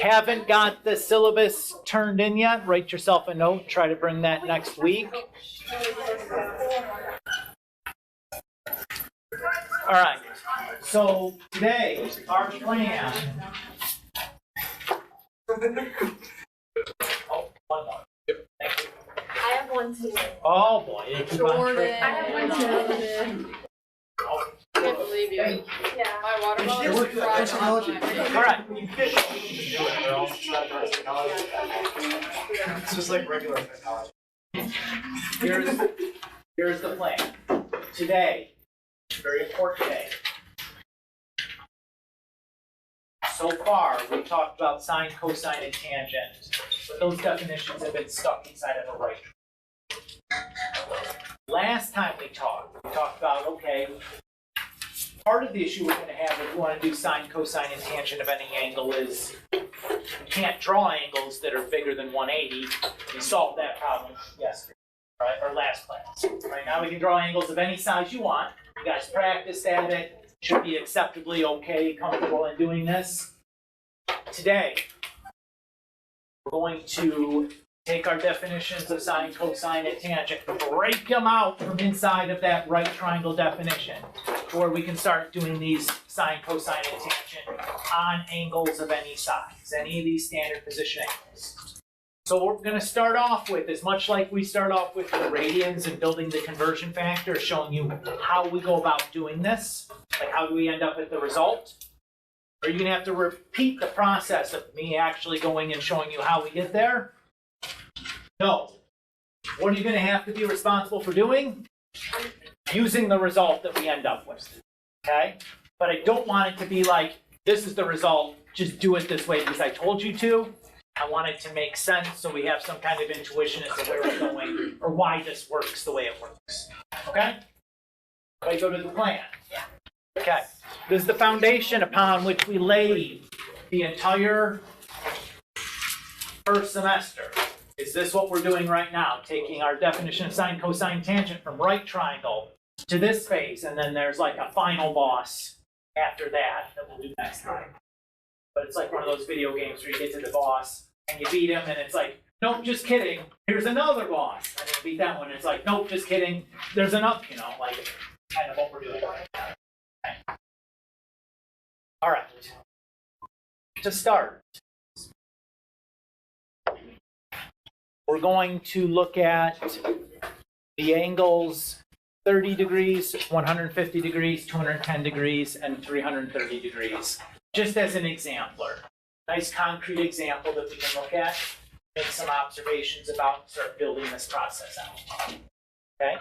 Haven't got the syllabus turned in yet, write yourself a note, try to bring that next week. All right, so today, our plan. Oh, one more. Thank you. I have one too. Oh boy, you keep on Jordan. tricking. I have one too. I can't believe you. Yeah. My water bottle is fried on my All right. It's just like regular technology. Here's the plan. Today, very important day. So far, we talked about sine, cosine, and tangent, but those definitions have been stuck inside of the right. Last time we talked about, okay, part of the issue we're going to have if we want to do sine, cosine, and tangent of any angle is we can't draw angles that are bigger than 180. We solved that problem yesterday, right, or last class. Right now we can draw angles of any size you want. You guys practiced at it. Should be acceptably okay, comfortable in doing this. Today, we're going to take our definitions of sine, cosine, and tangent, break them out from inside of that right triangle definition, where we can start doing these sine, cosine, and tangent on angles of any size, any of these standard position angles. So what we're going to start off with is much like we start off with the radians and building the conversion factor, showing you how we go about doing this, like how do we end up at the result. Are you going to have to repeat the process of me actually going and showing you how we get there? No. What are you going to have to be responsible for doing? Using the result that we end up with. Okay? But I don't want it to be like, this is the result, just do it this way because I told you to. I want it to make sense so we have some kind of intuition as to where we're going or why this works the way it works. Okay? So I go to the plan. Okay. This is the foundation upon which we lay the entire first semester. Is this what we're doing right now? Taking our definition of sine, cosine, tangent from right triangle to this phase, and then there's like a final boss after that we'll do next time. But it's like one of those video games where you get to the boss and you beat him, and it's like, nope, just kidding. Here's another boss. And then you beat that one, and it's like, nope, just kidding. There's enough, like kind of what we're doing right now. Okay. All right. To start, we're going to look at the angles 30 degrees, 150 degrees, 210 degrees, and 330 degrees, just as an exemplar. Nice concrete example that we can look at, make some observations about, start building this process out. Okay?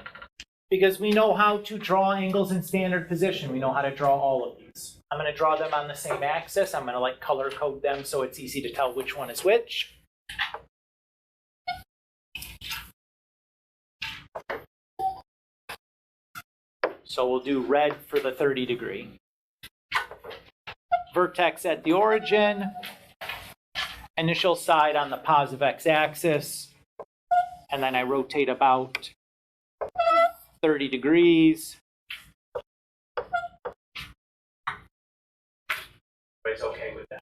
Because we know how to draw angles in standard position. We know how to draw all of these. I'm going to draw them on the same axis. I'm going to color code them so it's easy to tell which one is which. So we'll do red for the 30 degree. Vertex at the origin, initial side on the positive x-axis, and then I rotate about 30 degrees. Everybody's okay with that?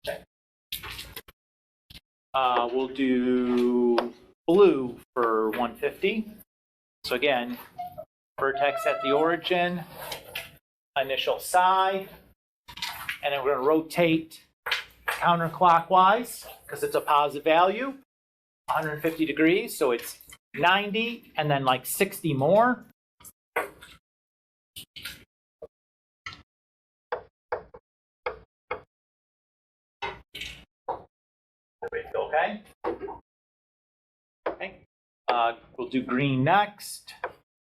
Okay. We'll do blue for 150. So again, vertex at the origin, initial side, and then we're going to rotate counterclockwise because it's a positive value, 150 degrees, so it's 90 and then 60 more. Okay. Okay. We'll do green next.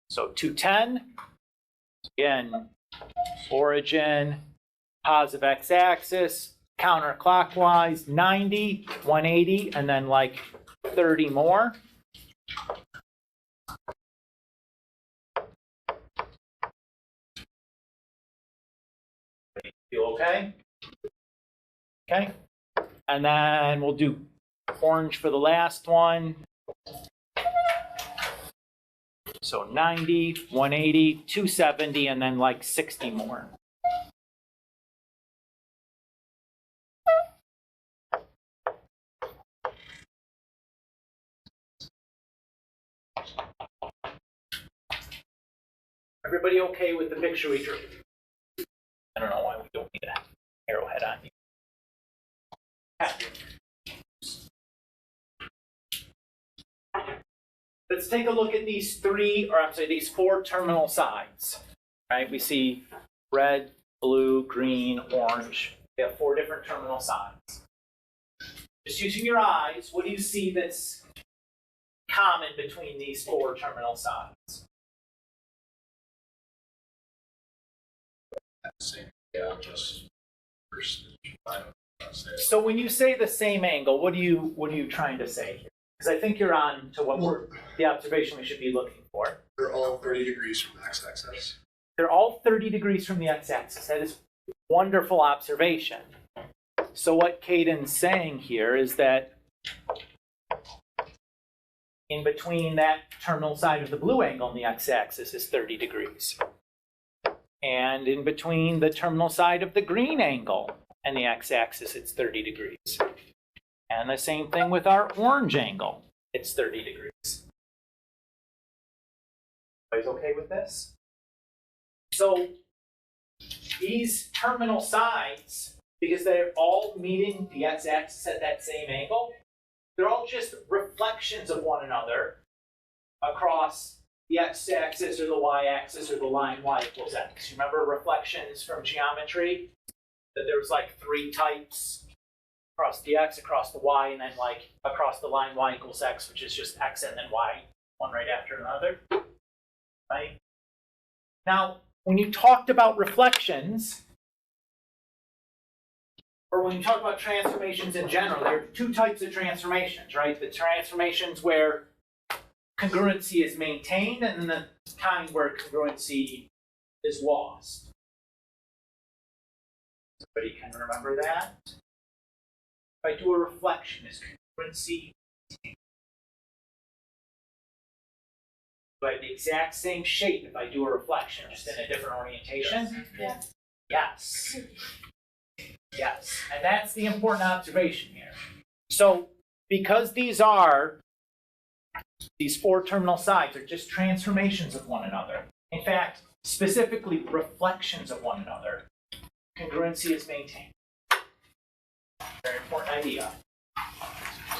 So 210. Again, origin, positive x-axis, counterclockwise, 90, 180, and then 30 more. Feel okay? Okay. And then we'll do orange for the last one. So 90, 180, 270, and then 60 more. Everybody okay with the picture we drew? I don't know why we don't need an arrowhead on you. Let's take a look at these these four terminal sides. Right? We see red, blue, green, orange. We have four different terminal sides. Just using your eyes, what do you see that's common between these four terminal sides? Yeah, just So when you say the same angle, what are you trying to say here? Because I think you're on to the observation we should be looking for. they're all 30 degrees from the x-axis. They're all 30 degrees from the x-axis. That is wonderful observation. So what Caden's saying here is that in between that terminal side of the blue angle and the x-axis is 30 degrees. And in between the terminal side of the green angle and the x-axis, it's 30 degrees. And the same thing with our orange angle. It's 30 degrees. Everybody's okay with this? So these terminal sides, because they're all meeting the x-axis at that same angle, they're all just reflections of one another across the x-axis or the y-axis or the line y equals x. You remember reflections from geometry? That there was like three types across the x, across the y, and then like across the line y equals x, which is just x and then y, one right after another. Right? Now, when you talked about reflections, or when you talk about transformations in general, there are two types of transformations, right? The transformations where congruency is maintained, and then the kind where congruency is lost. Somebody can remember that? If I do a reflection, is congruency maintained? Do I have the exact same shape if I do a reflection, just in a different orientation? Yeah. Yes. Yes. And that's the important observation here. So, because these four terminal sides are just transformations of one another. In fact, specifically reflections of one another. Congruency is maintained. Very important idea.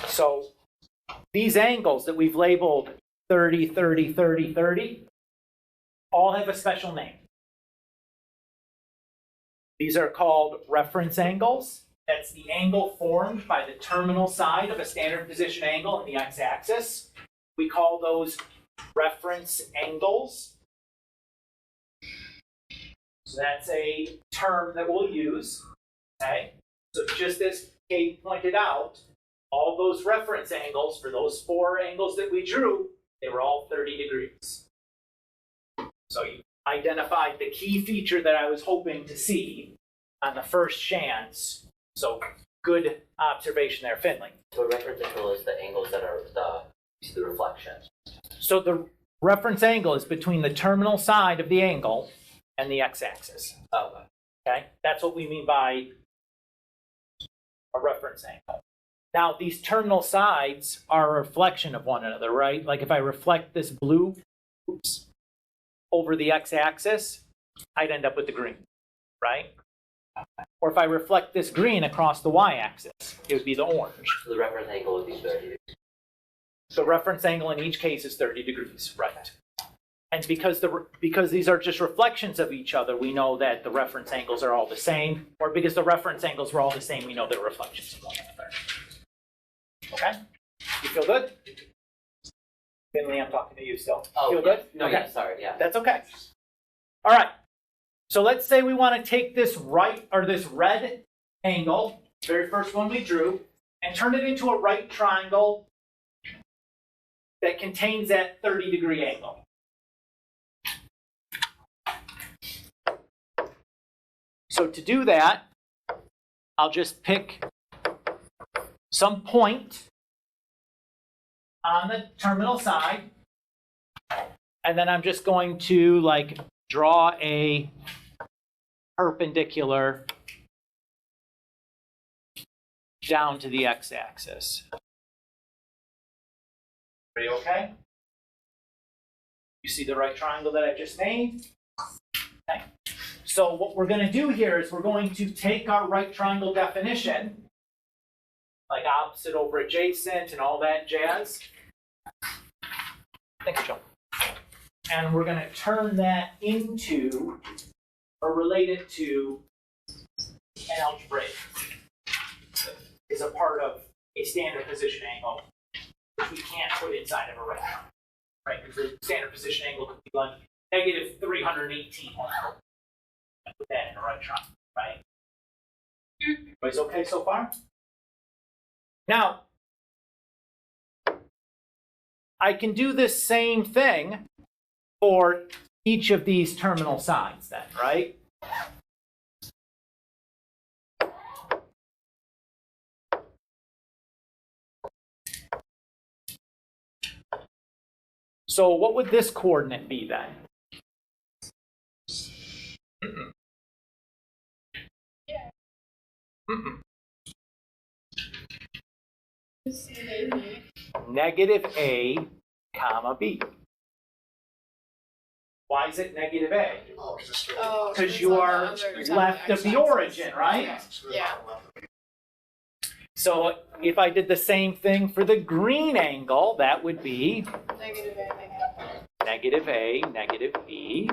So these angles that we've labeled 30, 30, 30, 30, all have a special name. These are called reference angles. That's the angle formed by the terminal side of a standard position angle in the x-axis. We call those reference angles. So that's a term that we'll use. Okay? So just as Kate pointed out, all those reference angles for those four angles that we drew, they were all 30 degrees. So you identified the key feature that I was hoping to see on the first chance. So good observation there, Finley. So a reference angle is the angles that are the reflections. So the reference angle is between the terminal side of the angle and the x-axis. Oh, Okay? That's what we mean by a reference angle. Now, these terminal sides are a reflection of one another, right? Like if I reflect this blue over the x-axis, I'd end up with the green, right? Or if I reflect this green across the y-axis, it would be the orange. so the reference angle would be 30 degrees. The reference angle in each case is 30 degrees, right? And because these are just reflections of each other, we know that the reference angles are all the same. Or because the reference angles were all the same, we know they're reflections of one another. Okay? You feel good? Finley, I'm talking to you still. Oh, Feel good? No, Okay. yeah, sorry, yeah. That's okay. All right. So let's say we want to take this this red angle, very first one we drew, and turn it into a right triangle that contains that 30-degree angle. So to do that, I'll just pick some point on the terminal side, and then I'm just going to draw a perpendicular down to the x-axis. Everybody okay? You see the right triangle that I just made? Okay. So what we're going to do here is we're going to take our right triangle definition, like opposite over adjacent and all that jazz. Thanks, Joe. And we're going to turn that into, or relate it to, an algebraic. Is a part of a standard position angle, which we can't put inside of a rectangle, right? Because the standard position angle could be like negative 318. Put that in the right triangle, right? Everybody's okay so far? Now, I can do this same thing for each of these terminal sides then, right? So what would this coordinate be then? Negative A, comma B. Why is it negative A? Oh, because it's Oh, Because it's you on are the other left of the x-axis. origin, right? Yeah. So if I did the same thing for the green angle, that would be Negative A, negative A, negative B.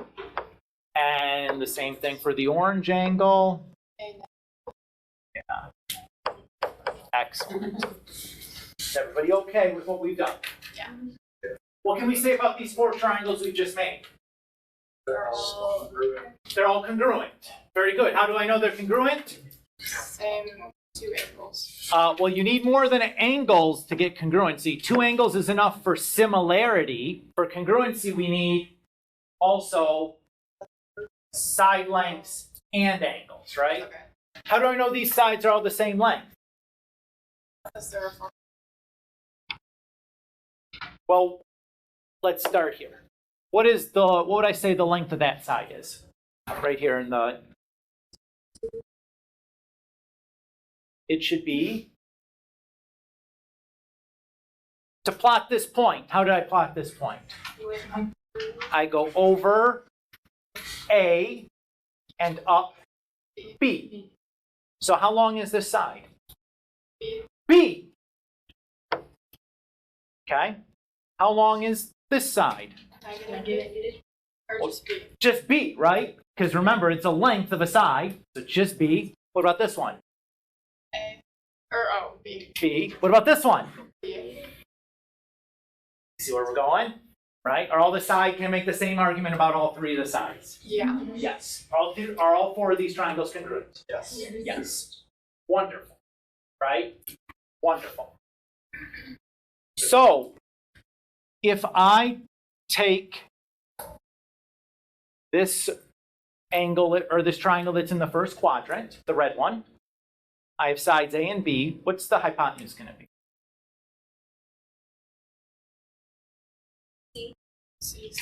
And the same thing for the orange angle. A. Yeah. Excellent. Is everybody okay with what we've done? Yeah. What can we say about these four triangles we've just made? They're all congruent. They're all congruent. Very good. How do I know they're congruent? Same two angles. Well, you need more than angles to get congruency. Two angles is enough for similarity. For congruency, we need also side lengths and angles, right? Okay. How do I know these sides are all the same length? Because there are four. Well, let's start here. What would I say the length of that side is? Right here in the, it should be, to plot this point, how did I plot this point? I go over A and up B. So how long is this side? B. Okay. How long is this side? Negative. Or just B. Just B, right? Because remember, it's a length of a side, so it's just B. What about this one? A. Or oh, B. B. What about this one? B. See where we're going? Right? Are all the sides, can I make the same argument about all three of the sides? Yeah. Yes. Are all four of these triangles congruent? Yes. Yes. Wonderful. Right? Wonderful. So, if I take this angle or this triangle that's in the first quadrant, the red one, I have sides A and B. What's the hypotenuse going to be? C.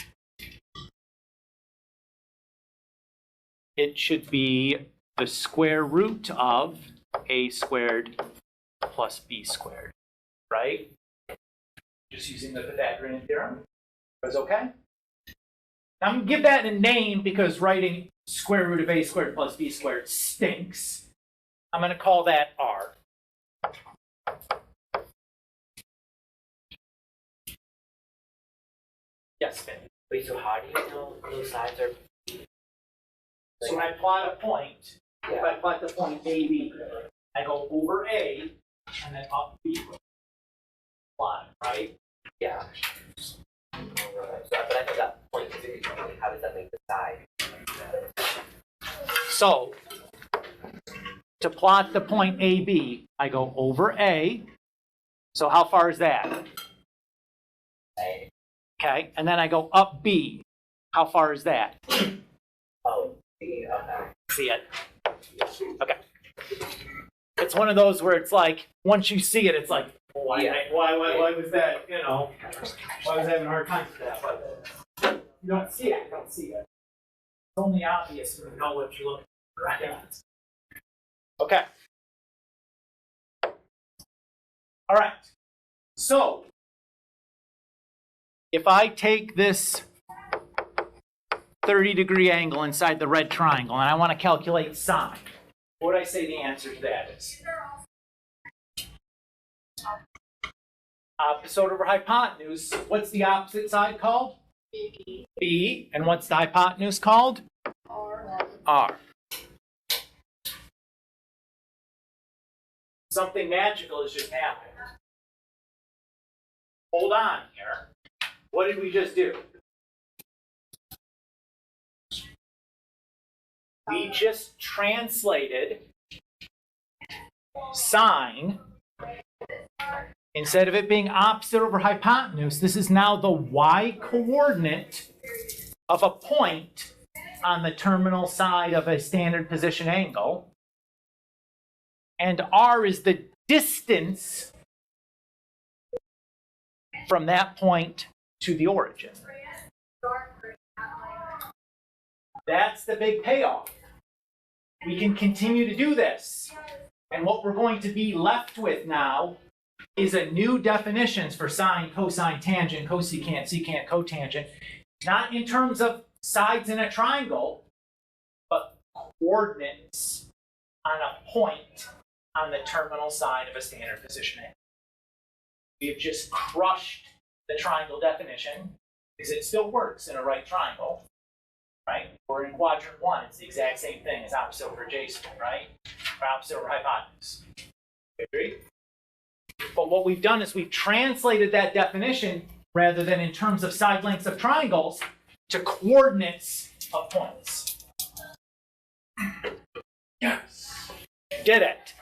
It should be the square root of A squared plus B squared, right? Just using the Pythagorean theorem. That's okay? Now, I'm going to give that a name because writing square root of A squared plus B squared stinks. I'm going to call that R. Yes, Finn. Wait, so how do you know those sides are? So when I plot a point, if Yeah. I plot the point AB, I go over A and then up B. Plot, right? Yeah. Alright, so, but I think that point two, how does that make the side? So, to plot the point AB, I go over A. So how far is that? A. Okay, and then I go up B. How far is that? Oh, B, okay. See it? Okay. It's one of those where it's like, once you see it, it's like, why was that, you know, why was I having a hard time with that? But you don't see it, you don't see it. It's only obvious when you know what you're looking for, right? Okay. All right. So, if I take this 30-degree angle inside the red triangle, and I want to calculate sine. What would I say the answer to that is? Opposite over hypotenuse. What's the opposite side called? B. B. And what's the hypotenuse called? R. R. Something magical has just happened. Hold on here. What did we just do? We just translated sine. Instead of it being opposite over hypotenuse, this is now the y-coordinate of a point on the terminal side of a standard position angle. And r is the distance from that point to the origin. That's the big payoff. We can continue to do this. And what we're going to be left with now is a new definitions for sine, cosine, tangent, cosecant, secant, cotangent, not in terms of sides in a triangle, but coordinates on a point on the terminal side of a standard position angle. We have just crushed the triangle definition because it still works in a right triangle, right? Or in quadrant 1, it's the exact same thing as opposite over adjacent, right? Or opposite over hypotenuse. Agree? But what we've done is we've translated that definition rather than in terms of side lengths of triangles to coordinates of points. Yes. Did it.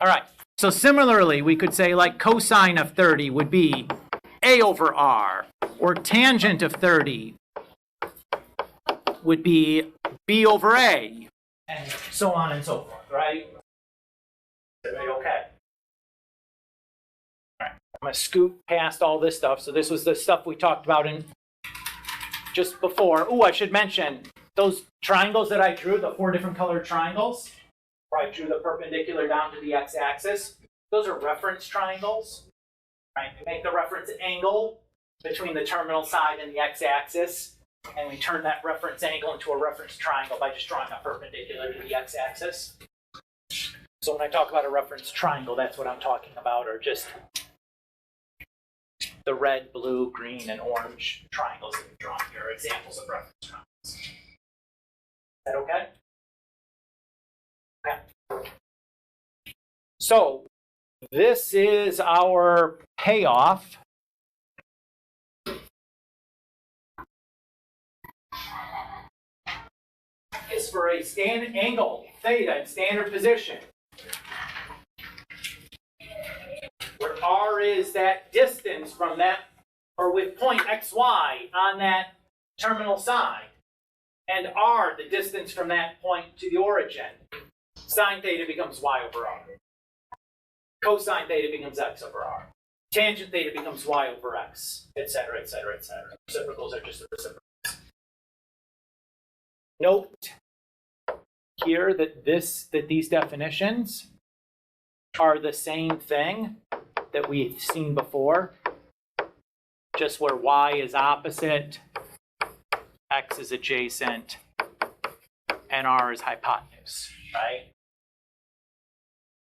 All right. So similarly, we could say like cosine of 30 would be a over r, or tangent of 30 would be b over a, and so on and so forth, right? Everybody okay? All right. I'm going to scoot past all this stuff. So this was the stuff we talked about in just before. Oh, I should mention those triangles that I drew, the 4 different colored triangles, where I drew the perpendicular down to the x-axis. Those are reference triangles, right? We make the reference angle between the terminal side and the x-axis, and we turn that reference angle into a reference triangle by just drawing a perpendicular to the x-axis. So when I talk about a reference triangle, that's what I'm talking about, or just the red, blue, green, and orange triangles that we've drawn here are examples of reference triangles. Is that okay? Okay. So this is our payoff. Is for a standard angle, theta, in standard position, where r is that distance from that, or with point xy on that terminal side, and r the distance from that point to the origin. Sine theta becomes y over r. Cosine theta becomes x over r. Tangent theta becomes y over x, etc., etc., etc. Reciprocals are just the reciprocals. Note here that these definitions are the same thing that we've seen before, just where y is opposite, x is adjacent, and r is hypotenuse, right?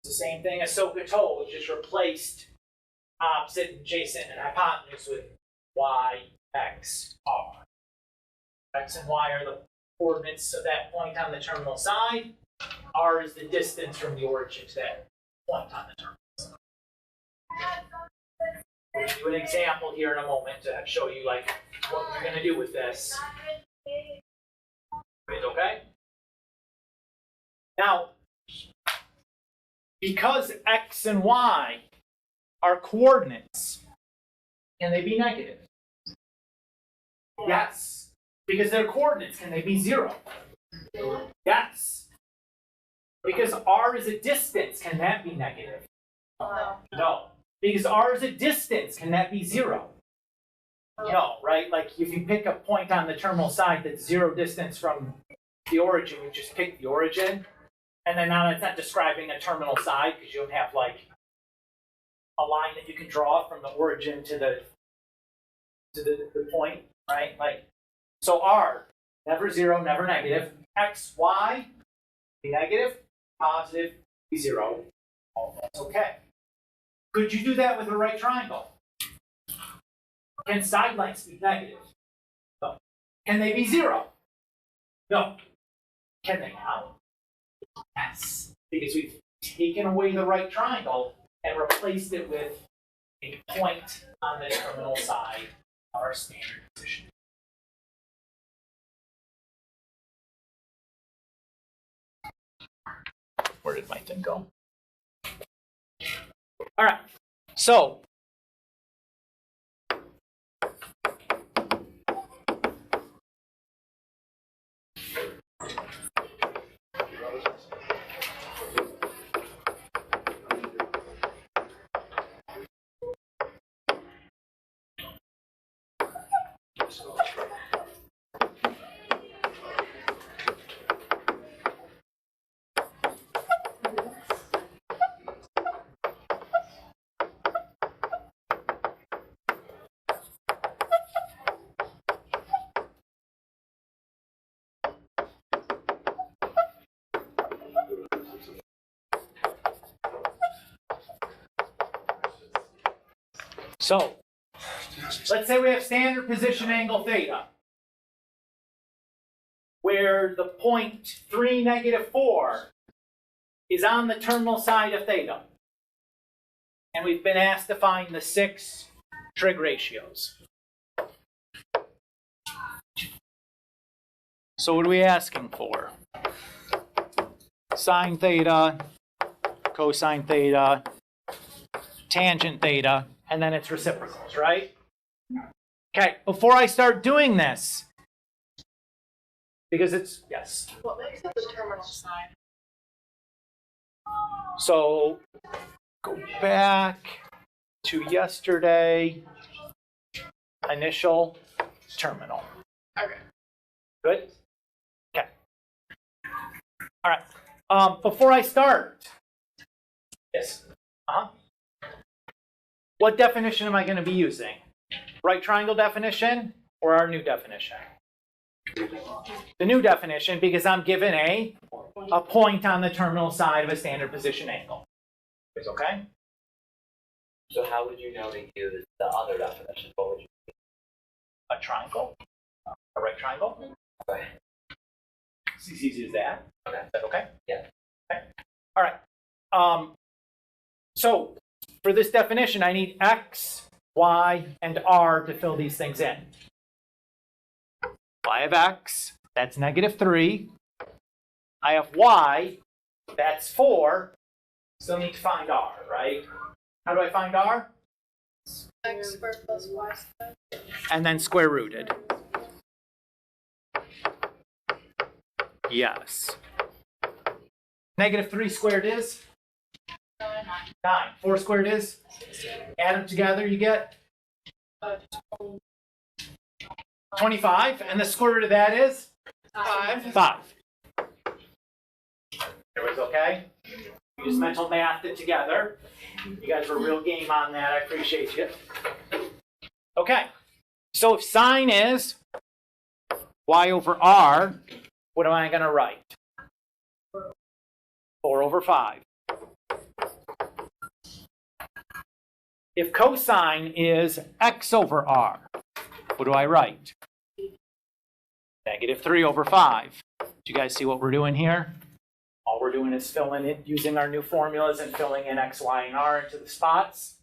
It's the same thing as SOHCAHTOA, which just replaced opposite, adjacent, and hypotenuse with y, x, r. X and y are the coordinates of that point on the terminal side. R is the distance from the origin to that point on the terminal side. We'll do an example here in a moment to show you like what we're going to do with this. Okay? Now, because x and y are coordinates, can they be negative? Yes. Because they're coordinates, can they be 0? Yes. Because r is a distance, can that be negative? No. Because r is a distance, can that be 0? No, right? Like if you pick a point on the terminal side that's 0 distance from the origin, you just pick the origin. And then now it's not describing a terminal side because you don't have like a line that you can draw from the origin to the point, right? Like, so r, never 0, never negative. X, Y, be negative, positive, be 0. All that's okay. Could you do that with a right triangle? Can side lengths be negative? No. Can they be 0? No. Can they now? Yes. Because we've taken away the right triangle and replaced it with a point on the terminal side of our standard position. Where did my thing go? All right, so let's say we have standard position angle theta, where the point 3, -4 is on the terminal side of theta. And we've been asked to find the 6 trig ratios. So what are we asking for? Sine theta, cosine theta, tangent theta, and then its reciprocals, right? Okay, before I start doing this, because it's, yes. What makes it the terminal side? So go back to yesterday, initial terminal. Okay. Good? Okay. All right. Before I start, yes. What definition am I going to be using? Right triangle definition or our new definition? The new definition, because I'm given a point on the terminal side of a standard position angle. Is okay? So how would you know to use the other definition? What would you use? A triangle? A right triangle? Okay. It's as easy as that. Okay. Is that okay? Yeah. Okay. All right. So for this definition, I need X, Y, and R to fill these things in. I have X, that's -3. I have Y, that's 4. Still need to find R, right? How do I find R? X squared plus y squared. And then square rooted. Yes. -3 squared is? 9. 4 squared is? Add them together, you get? 25. And the square root of that is? 5. 5. Everybody's okay? We just mental mathed it together. You guys were real game on that. I appreciate you. Okay. So if sine is y over r, what am I going to write? 4 over 5. If cosine is x over r, what do I write? -3 over 5. Do you guys see what we're doing here? All we're doing is filling in, using our new formulas and filling in x, y, and r into the spots.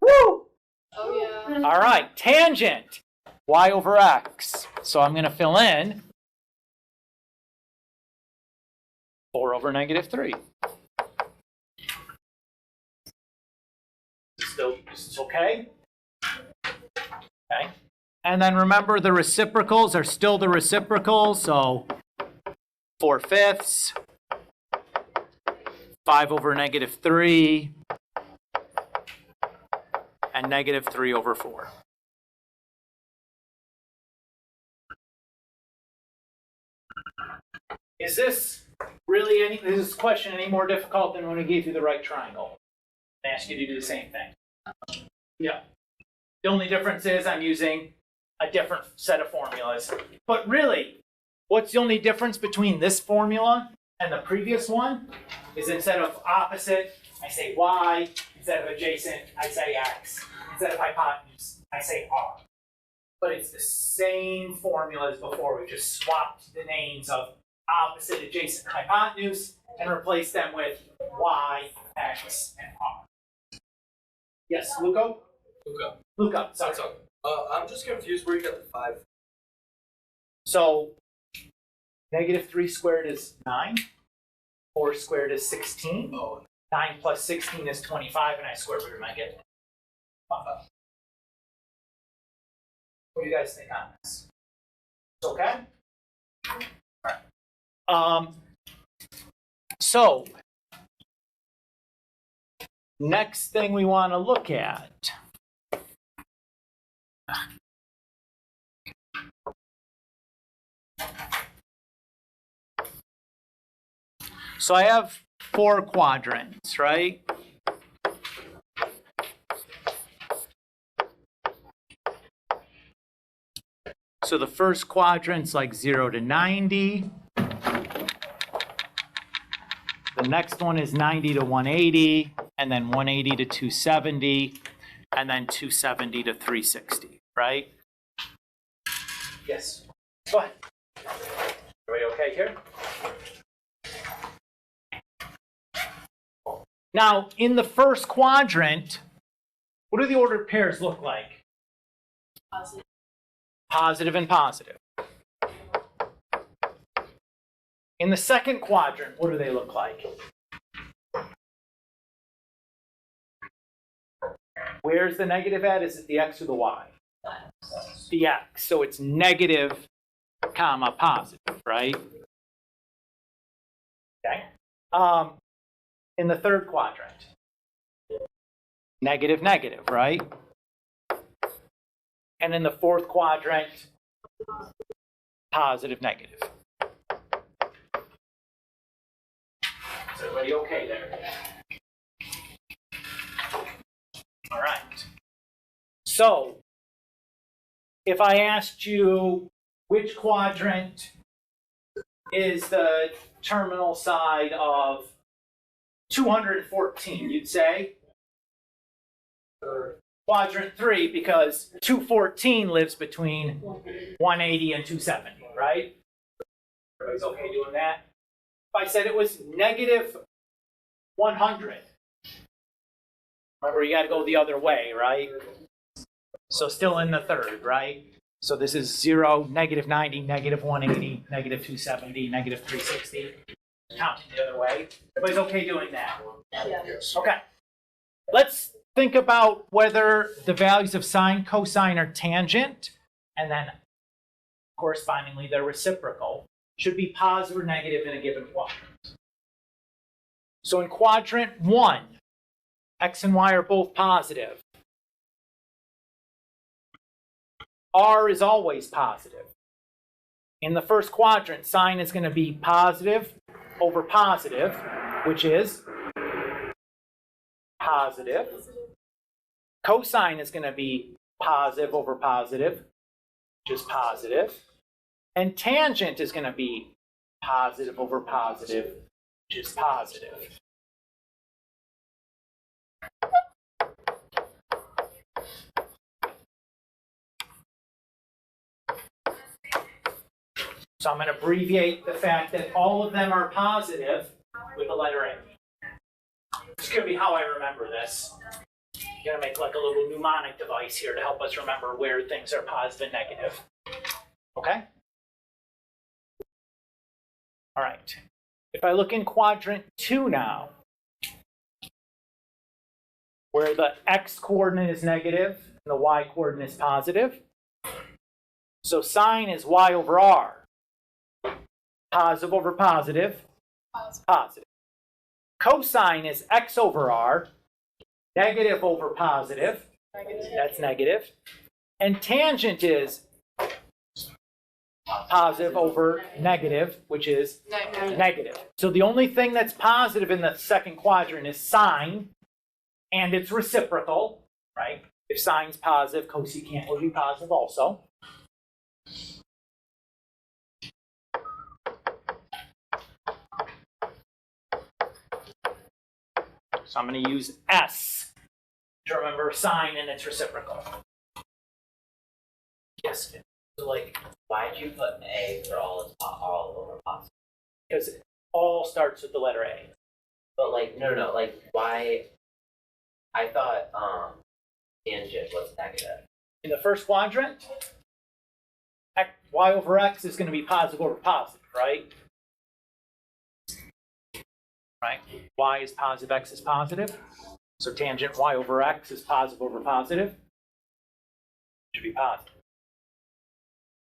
Woo! Oh yeah. All right, tangent, y over x. So I'm going to fill in 4 over -3. Still, this is okay? Okay. And then remember, the reciprocals are still the reciprocals, so 4/5, 5 over -3, and -3 over 4. Is this really is this question any more difficult than when we gave you the right triangle? I asked you to do the same thing. Yeah. The only difference is I'm using a different set of formulas. But really, what's the only difference between this formula and the previous one is instead of opposite, I say y. Instead of adjacent, I say x. Instead of hypotenuse, I say r. But it's the same formula as before. We just swapped the names of opposite, adjacent, hypotenuse and replaced them with y, x, and r. Yes, Luco? Luca, sorry. I'm just confused where you got the 5. So, -3 squared is 9. 4 squared is 16. Oh, 9 plus 16 is 25, and I square root them, I get 5. What do you guys think on this? It's okay? All right. So, next thing we want to look at. So I have 4 quadrants, right? So the first quadrant's like 0 to 90. The next one is 90 to 180, and then 180 to 270, and then 270 to 360, right? Yes. Go ahead. Everybody okay here? Now, in the first quadrant, what do the ordered pairs look like? Positive. Positive and positive. In the second quadrant, what do they look like? Where's the negative at? Is it the x or the y? The x. So it's negative, comma, positive, right? Okay. In the third quadrant, negative, negative, right? And in the fourth quadrant, positive, negative. Is everybody okay there? All right. So, if I asked you which quadrant is the terminal side of 214, you'd say quadrant 3, because 214 lives between 180 and 270, right? Everybody's okay doing that? If I said it was negative 100, remember you got to go the other way, right? So still in the third, right? So this is 0, negative 90, negative 180, negative 270, negative 360. Counting the other way. Everybody's okay doing that? Yes. Okay. Let's think about whether the values of sine, cosine are tangent, and then correspondingly they're reciprocal, should be positive or negative in a given quadrant. So in quadrant 1, x and y are both positive. R is always positive. In the first quadrant, sine is going to be positive over positive, which is positive. Cosine is going to be positive over positive, which is positive. And tangent is going to be positive over positive, which is positive. So I'm going to abbreviate the fact that all of them are positive with the letter A. This is going to be how I remember this. I'm going to make like a little mnemonic device here to help us remember where things are positive and negative. Okay? All right. If I look in quadrant 2 now, where the x coordinate is negative and the y coordinate is positive. So sine is y over r. Positive over positive, positive. Cosine is x over r, negative over positive, that's negative. And tangent is positive over negative, which is negative. So the only thing that's positive in the second quadrant is sine, and it's reciprocal, right? If sine's positive, cosecant will be positive also. So I'm going to use S to remember sine and its reciprocal. Yes. So like, why'd you put an A for all over positive? Because it all starts with the letter A. But like, no, like, why? I thought tangent was negative. In the first quadrant, y over x is going to be positive over positive, right? Right? Y is positive, x is positive. So tangent y over x is positive over positive. Should be positive.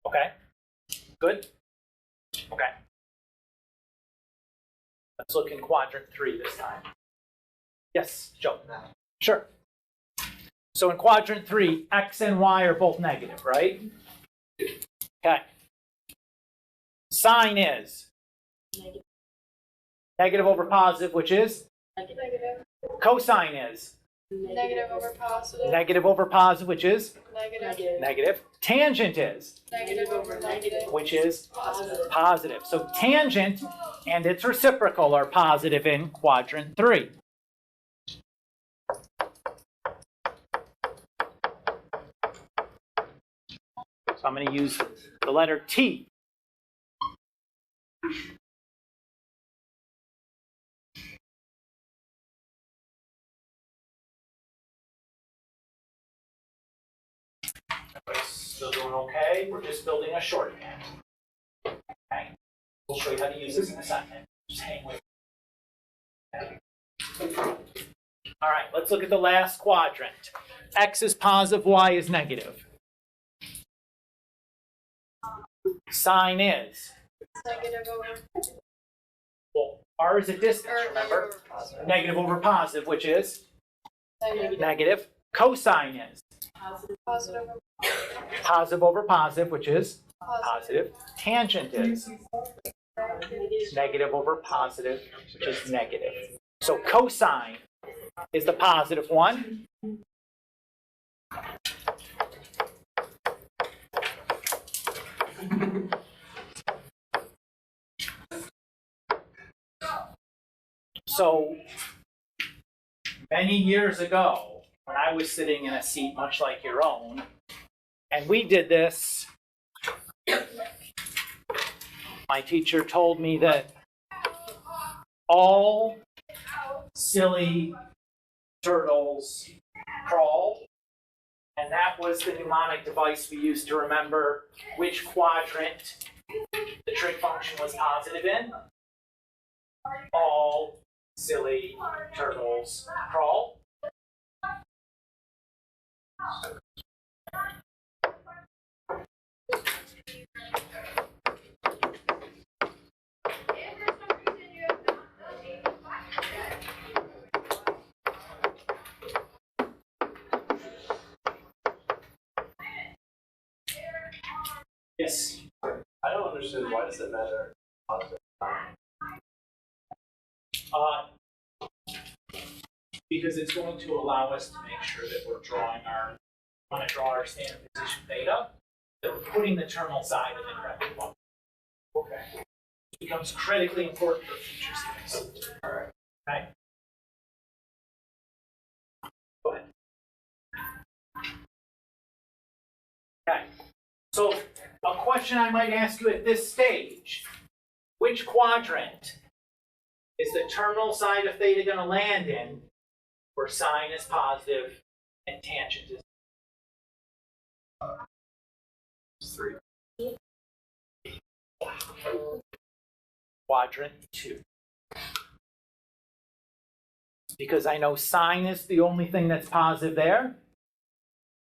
Okay? Good? Okay. Let's look in quadrant 3 this time. Yes, Joe? Sure. So in quadrant 3, x and y are both negative, right? Okay. Sine is negative over positive, which is? Negative. Cosine is Negative over positive. negative over positive, which is? Negative. Negative. Tangent is? Negative over negative. Which is? Positive. Positive. So tangent and its reciprocal are positive in quadrant 3. So I'm going to use the letter T. Everybody's still doing okay? We're just building a shorthand. Okay. We'll show you how to use this in a second. Just hang with me. Okay. All right, let's look at the last quadrant. X is positive, Y is negative. Sine is? Negative over. Well, R is a distance, Or remember? over positive. Negative over positive, which is? Negative. Negative. Cosine is? Positive over Positive over positive, which is? positive. Positive. Tangent is? Negative over positive, which is negative. So cosine is the positive one. So many years ago, when I was sitting in a seat much like your own, and we did this, my teacher told me that all silly turtles crawl, and that was the mnemonic device we used to remember which quadrant the trig function was positive in. All silly turtles crawl. Yes. I don't understand, why does it matter? Because it's going to allow us to make sure that we're drawing our, want to draw our standard position theta, that we're putting the terminal side in the correct one. Okay. It becomes critically important for future students. All right. Okay. Go ahead. Okay. So a question I might ask you at this stage, which quadrant is the terminal side of theta going to land in where sine is positive and tangent is? 3. Quadrant 2. Because I know sine is the only thing that's positive there.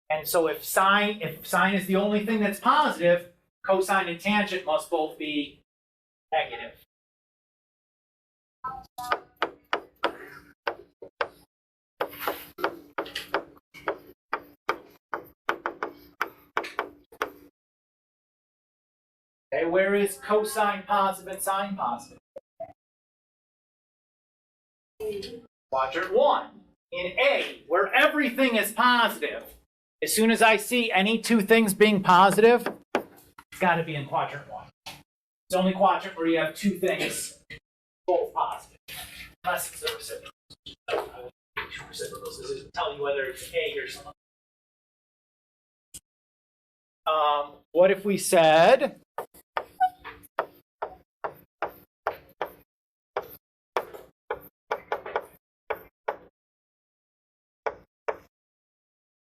And so if sine is the only thing that's positive, cosine and tangent must both be negative. Okay, where is cosine positive and sine positive? Quadrant 1. In A, where everything is positive, as soon as I see any two things being positive, it's got to be in quadrant 1. It's the only quadrant where you have two things both positive, unless it's the reciprocal. tell you whether it's A or something. What if we said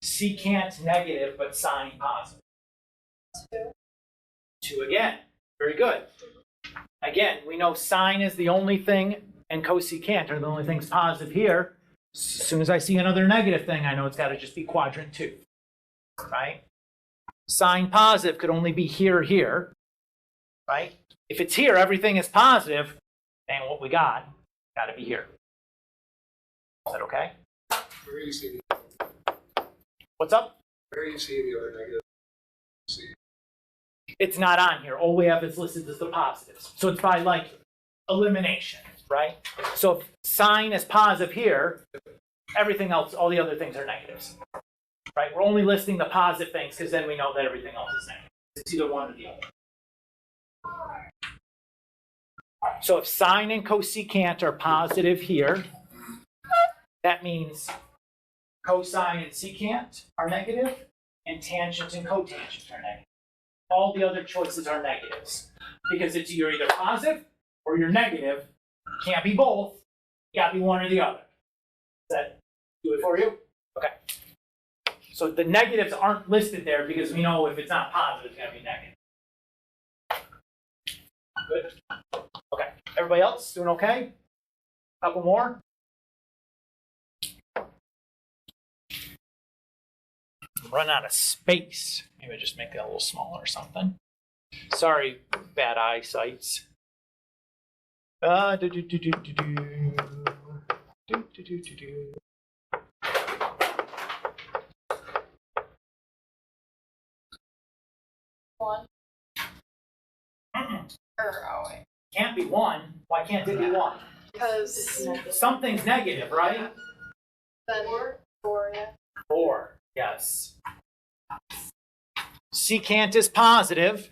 secant negative but sine positive? 2 again. Very good. Again, we know sine is the only thing and cosecant are the only things positive here. As soon as I see another negative thing, I know it's got to just be quadrant 2, right? Sine positive could only be here or here, right? If it's here, everything is positive, and what we got to be here. Is that okay? Very easy. What's up? Very easy. The other negative. See. It's not on here. All we have is listed as the positives. So it's by like elimination, right? So if sine is positive here, everything else, all the other things are negatives, right? We're only listing the positive things because then we know that everything else is negative. It's either one or the other. So if sine and cosecant are positive here, that means cosine and secant are negative, and tangent and cotangent are negative. All the other choices are negatives because you're either positive or you're negative. Can't be both. You gotta be one or the other. Does that do it for you? Okay. So the negatives aren't listed there because we know if it's not positive, it's gonna be negative. Good. Okay. Everybody else doing okay? Couple more. Run out of space. Maybe just make that a little smaller or something. Sorry, bad eyesight. One. Wait. Can't be 1. Why can't it be 1? Because Something's negative, right? then 4, yeah. 4. Yes. Secant is positive.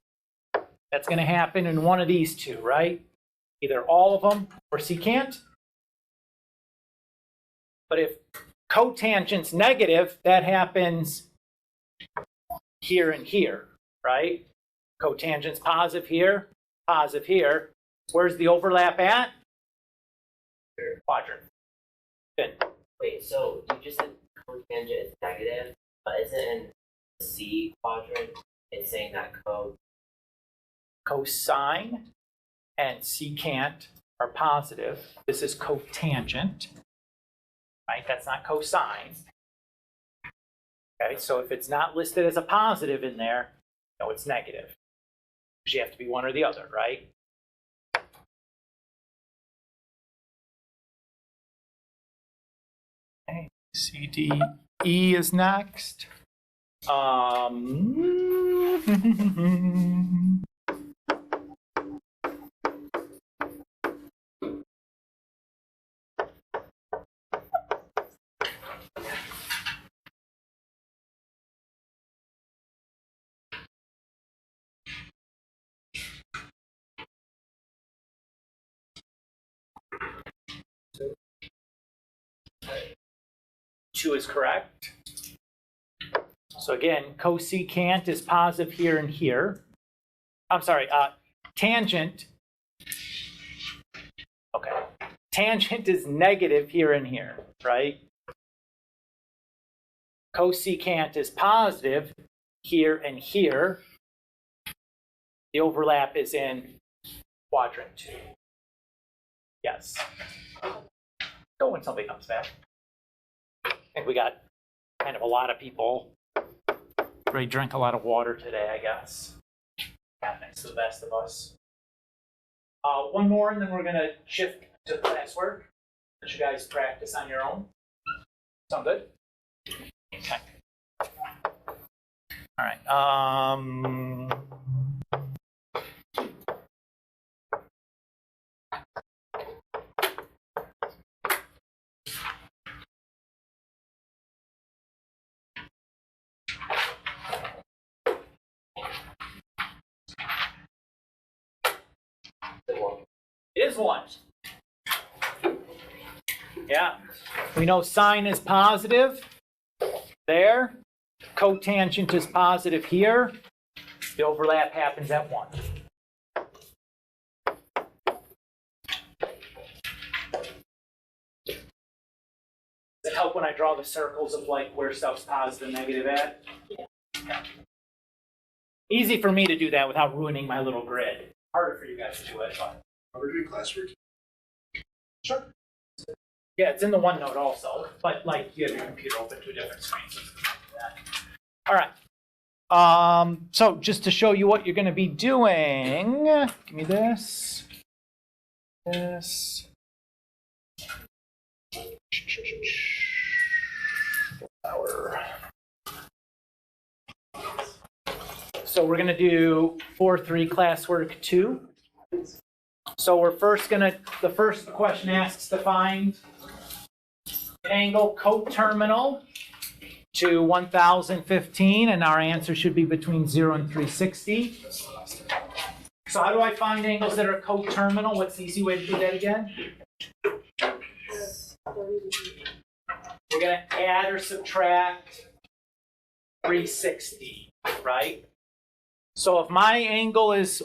That's going to happen in one of these two, right? Either all of them or secant. But if cotangent's negative, that happens here and here, right? Cotangent's positive here, positive here. Where's the overlap at? Quadrant. Good. Wait, so you just said cotangent is negative, but isn't in the C quadrant it's saying that Cosine and secant are positive. This is cotangent, right? That's not cosine. Okay, so if it's not listed as a positive in there, no, it's negative. Because you have to be one or the other, right? Okay, C, D, E is next. Two is correct. So again, cosecant is positive here and here. I'm sorry, tangent. Okay, tangent is negative here and here, right? Cosecant is positive here and here. The overlap is in quadrant 2. Yes. Go when somebody comes back. I think we got kind of a lot of people. Really drank a lot of water today, I guess. Next to the best of us. One more, and then we're gonna shift to classwork. Let you guys practice on your own. Sound good? Okay. All right. It is 1. Yeah. We know sine is positive there. Cotangent is positive here. The overlap happens at 1. Does it help when I draw the circles of like where stuff's positive and negative at? Yeah. Easy for me to do that without ruining my little grid. Harder for you guys to do it, but. Are we doing classwork? Sure. Yeah, it's in the OneNote also, but like you have your computer open to a different screen. So all right. So just to show you what you're going to be doing, give me this. So we're going to do 4-3 classwork 2. So we're first going to, the first question asks to find an angle coterminal to 1015, and our answer should be between 0 and 360. So how do I find angles that are coterminal? What's the easy way to do that again? We're going to add or subtract 360, right? So if my angle is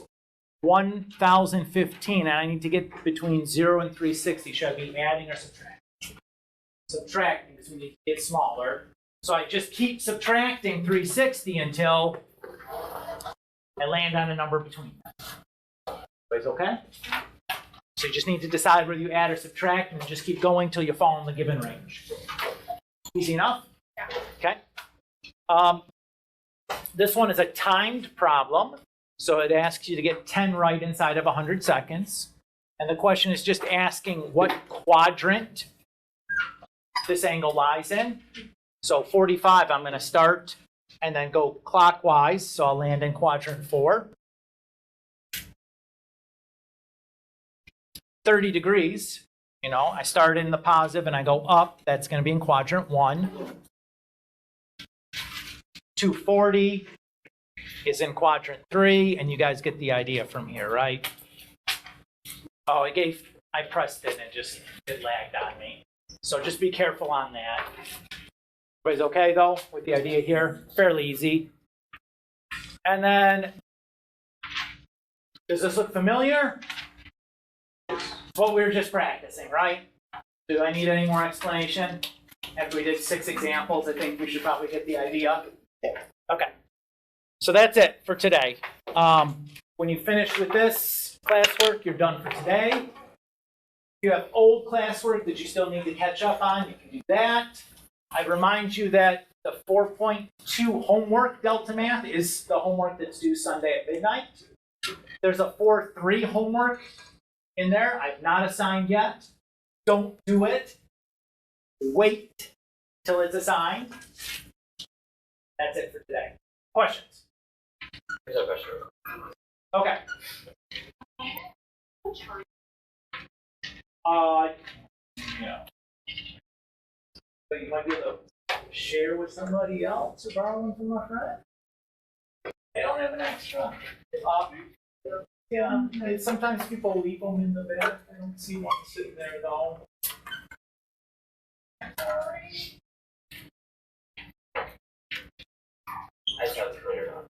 1015 and I need to get between 0 and 360, should I be adding or subtracting? Subtracting, because we need to get smaller. So I just keep subtracting 360 until I land on a number between them. Everybody's okay? So you just need to decide whether you add or subtract, and just keep going till you fall in the given range. Easy enough? Yeah. Okay. This one is a timed problem. So it asks you to get 10 right inside of 100 seconds. And the question is just asking what quadrant this angle lies in. So 45, I'm going to start and then go clockwise. So I'll land in quadrant 4. 30 degrees, you know, I start in the positive and I go up. That's going to be in quadrant 1. 240 is in quadrant 3, and you guys get the idea from here, right? Oh, I pressed it and it lagged on me. So just be careful on that. Everybody's okay though with the idea here? Fairly easy. And then, does this look familiar? It's what we were just practicing, right? Do I need any more explanation? After we did 6 examples, I think we should probably get the idea. Okay. So that's it for today. When you finish with this classwork, you're done for today. If you have old classwork that you still need to catch up on, you can do that. I remind you that the 4.2 homework Delta Math is the homework that's due Sunday at midnight. There's a 4.3 homework in there I've not assigned yet. Don't do it. Wait till it's assigned. That's it for today. Questions? Here's a question. Okay. Yeah. So you might be able to share with somebody else or borrow one from a friend. They don't have an extra. Yeah, sometimes people leave them in the bed. I don't see one sitting there though. I just have to clear it on.